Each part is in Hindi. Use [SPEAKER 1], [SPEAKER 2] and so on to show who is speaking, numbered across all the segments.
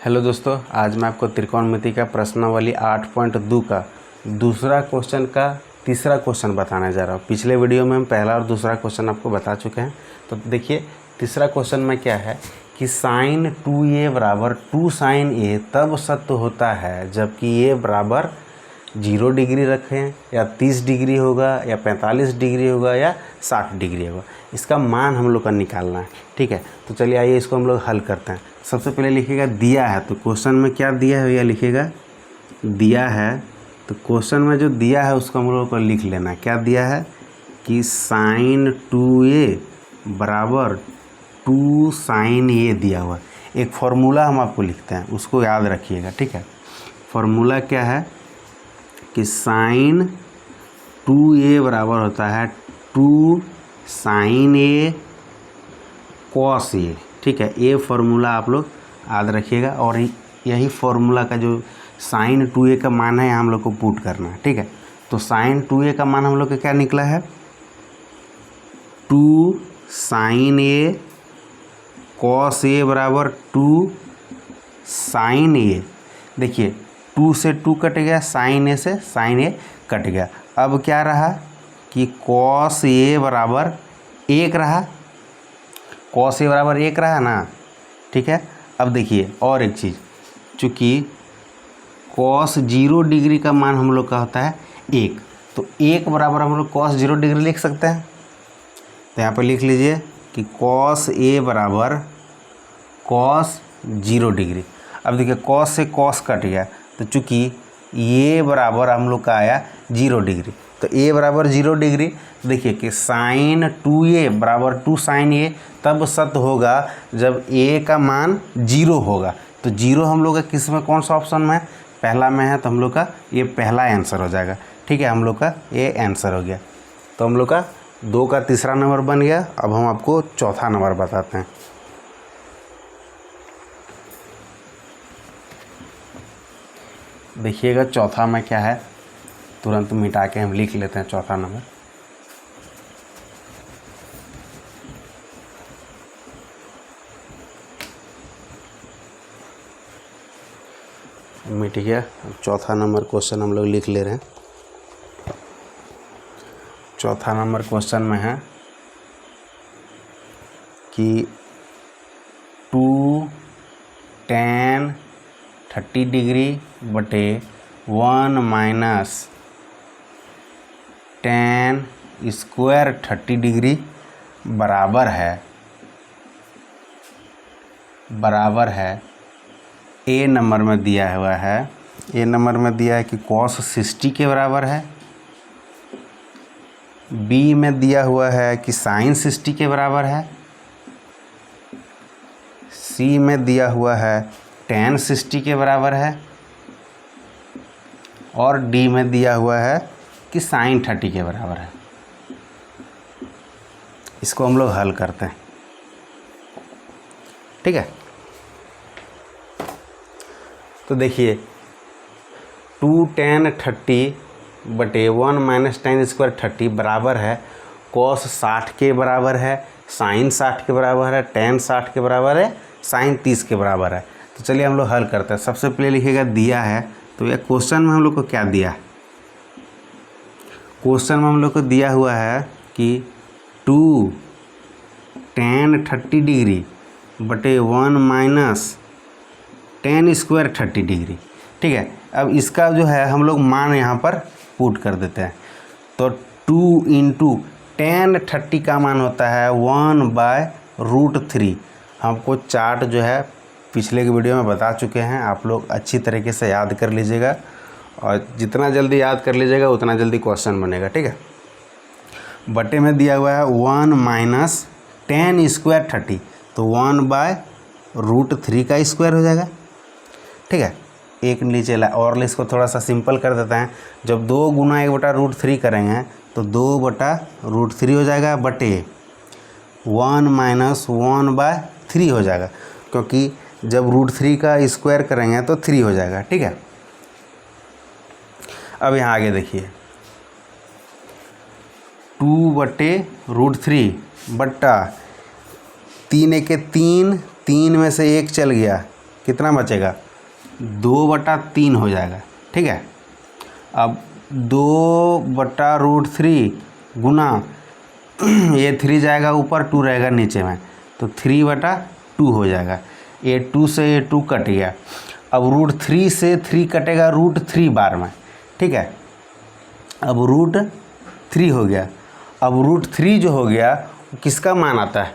[SPEAKER 1] हेलो दोस्तों, आज मैं आपको त्रिकोणमिति का प्रश्नावली 8.2 का दूसरा क्वेश्चन का तीसरा क्वेश्चन बताने जा रहा हूँ। पिछले वीडियो में हम पहला और दूसरा क्वेश्चन आपको बता चुके हैं। तो देखिए तीसरा क्वेश्चन में क्या है कि sin 2a बराबर 2 sin a तब सत्य होता है जबकि a बराबर 0 डिग्री रखें या 30 डिग्री होगा या 45 डिग्री होगा या 60 डिग्री होगा। इसका मान हम लोग का निकालना है। ठीक है, तो चलिए आइए इसको हम लोग हल करते हैं। सबसे पहले लिखिएगा दिया है, तो क्वेश्चन में क्या दिया है भैया, लिखिएगा दिया है। तो क्वेश्चन में जो दिया है उसको हम लोग को लिख लेना है। क्या दिया है कि sin 2a बराबर 2 sin a दिया हुआ। एक फार्मूला हम आपको लिखते हैं, उसको याद रखिएगा। ठीक है, फार्मूला क्या है कि sin 2a बराबर होता है 2 sin a cos a। ठीक है, ये फार्मूला आप लोग याद रखिएगा और यही फार्मूला का जो sin 2a का मान है हम लोग को पुट करना है। ठीक है, तो sin 2a का मान हम लोग का क्या निकला है 2 sin a cos a बराबर 2 sin a। देखिए 2 से 2 कट गया, sin a से sin a कट गया। अब क्या रहा कि cos a बराबर 1 रहा, cos a बराबर 1 रहा ना। ठीक है, अब देखिए और एक चीज़, चूँकि cos 0 डिग्री का मान हम लोग का होता है 1, तो 1 बराबर हम लोग cos 0 डिग्री लिख सकते हैं। तो यहाँ पर लिख लीजिए कि cos a बराबर cos 0 डिग्री। अब देखिए cos से cos कट गया, तो चूँकि ये बराबर हम लोग का आया 0 डिग्री, तो a बराबर 0 डिग्री। देखिए कि sin 2a बराबर 2 sin a तब सत्य होगा जब a का मान 0 होगा। तो 0 हम लोग का किस में, कौन सा ऑप्शन में है, पहला में है, तो हम लोग का ये पहला आंसर हो जाएगा। ठीक है, हम लोग का ये आंसर हो गया। तो हम लोग का 2 का तीसरा नंबर बन गया। अब हम आपको चौथा नंबर बताते हैं। देखिएगा चौथा में क्या है, तुरंत मिटा के हम लिख लेते हैं चौथा नंबर। मिट गया। चौथा नंबर क्वेश्चन हम लोग लिख ले रहे हैं। चौथा नंबर क्वेश्चन में है कि 2 tan 30 डिग्री बटे 1 माइनस tan स्क्वायर 30 डिग्री बराबर है ए नंबर में दिया हुआ है। ए नंबर में दिया है कि cos 60 के बराबर है। बी में दिया हुआ है कि sin 60 के बराबर है। सी में दिया हुआ है tan 60 के बराबर है। और डी में दिया हुआ है कि sin 30 के बराबर है। इसको हम लोग हल करते हैं। ठीक है, तो देखिए 2 tan 30 बटे 1 माइनस tan स्क्वायर 30 बराबर है cos 60 के बराबर है, sin 60 के बराबर है, tan 60 के बराबर है, sin 30 के बराबर है। तो चलिए हम लोग हल करते हैं। सबसे पहले लिखिएगा दिया है, तो यह क्वेश्चन में हम लोग को क्या दिया है, क्वेश्चन में हम लोग को दिया हुआ है कि 2 tan 30 डिग्री बटे 1 माइनस tan स्क्वायर 30 डिग्री। ठीक है, अब इसका जो है हम लोग मान यहाँ पर पुट कर देते हैं। तो 2 इंटू tan 30 का मान होता है 1/√3। हमको चार्ट जो है पिछले के वीडियो में बता चुके हैं, आप लोग अच्छी तरीके से याद कर लीजिएगा और जितना जल्दी याद कर लीजिएगा उतना जल्दी क्वेश्चन बनेगा। ठीक है, बटे में दिया हुआ है 1 माइनस tan स्क्वायर 30, तो 1/√3 का स्क्वायर हो जाएगा। ठीक है, एक नीचे ला और इसको थोड़ा सा सिंपल कर देते हैं। जब 2 गुना 1/√3 करेंगे तो 2/√3 हो जाएगा, बटे 1 माइनस 1/3 हो जाएगा, क्योंकि जब √3 का स्क्वायर करेंगे तो 3 हो जाएगा। ठीक है, अब यहाँ आगे देखिए 2/√3 बट्टा 3 1 3, 3 में से 1 चल गया, कितना बचेगा 2/3 हो जाएगा। ठीक है, अब 2/√3 गुना ये 3 जाएगा ऊपर, 2 रहेगा नीचे में, तो 3/2 हो जाएगा। ये 2 से ये 2 कट गया। अब √3 से 3 कटेगा √3 बार में। ठीक है, अब √3 हो गया। अब √3 जो हो गया वो किसका मान आता है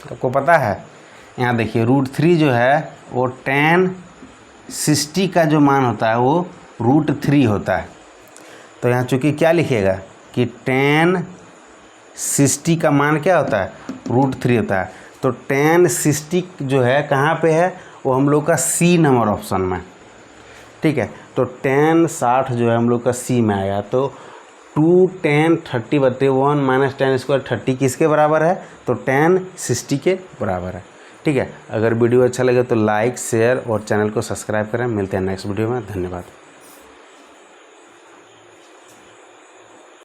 [SPEAKER 1] आपको पता है? यहाँ देखिए √3 जो है वो tan 60 का जो मान होता है वो √3 होता है। तो यहाँ चूँकि क्या लिखिएगा कि tan 60 का मान क्या होता है √3 होता है। तो tan 60 जो है कहाँ पे है, वो हम लोग का C नंबर ऑप्शन में। ठीक है, तो tan 60 जो है हम लोग का C में आया। तो 2 tan 30/1 माइनस tan स्क्वायर 30 किसके बराबर है? तो tan 60 के बराबर है। ठीक है, अगर वीडियो अच्छा लगे तो लाइक शेयर और चैनल को सब्सक्राइब करें। मिलते हैं नेक्स्ट वीडियो में। धन्यवाद।